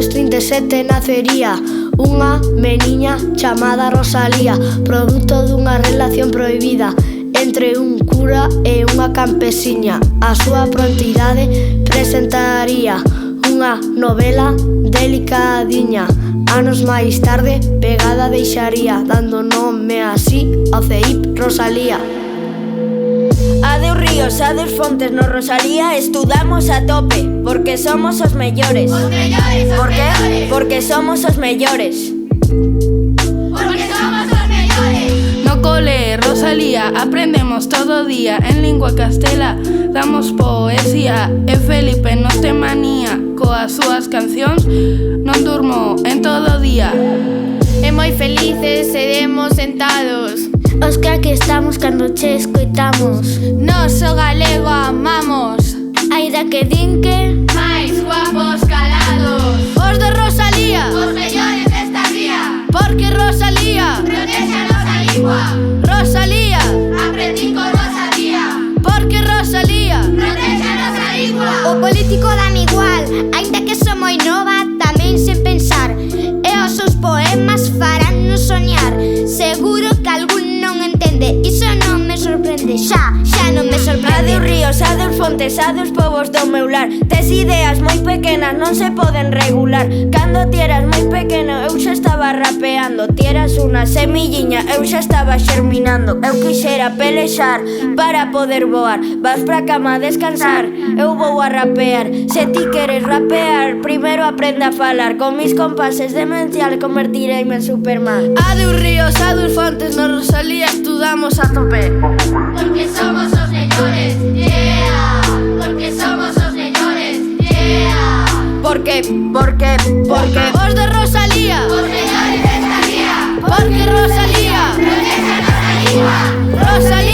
1937 nacería unha meniña chamada Rosalía, produto dunha relación prohibida entre un cura e unha campesiña. A súa prontidade presentaría unha novela delicadiña. Anos máis tarde, pegada deixaría, dando nome así ao CEIP Rosalía. Adeus ríos, adeus fontes, no Rosalía estudamos a tope, porque somos os mellores. Os mellores, os Por qué? mellores. Porque somos os mellores. Porque somos os mellores. No cole, Rosalía, aprendemos todo día en lingua castela, damos poesía e Felipe nos ten manía coas súas cancións, non durmo en todo día. E moi felices seremos sentados, Os que aquí estamos cando che escoitamos, nós o galego amamos. aínda que din que Mais guapos calados. Os de Rosalía, Os mellores desta ría. porque Rosalía, Protéxanos a lingua. Rosalía, Aprendín con Rosalía. porque Rosalía. Protéxanos a lingua. o político dame igual, aínda que son moi nova, tamén sen pensar. E os seus poemas faránnos soñar. Seguro que algún non entende, iso non me sorprende, xa non me sorprende. Adeus ríos, adeus fontes, adeus povos do meu lar. Tes ideas moi pequenas, non se poden regular. Cando ti eras moi pequeno, eu xa estaba rapeando. Ti eras unha semilliña, eu xa estaba xerminando. Eu quixera pelexar para poder voar. Vas pra cama a descansar, eu vou a rapear. Se ti queres rapear, primeiro aprende a falar. Con mis compases demencial convertireime en Superman. Adeus ríos, adeus fontes, no Rosalía estudamos a tope. Porque somos os mellores. Yeah. Porque somos os mellores. Yeah. Porque Os de Rosalía, Os mellores desta ría. porque Rosalía, Protéxanos a lingua. Rosalía.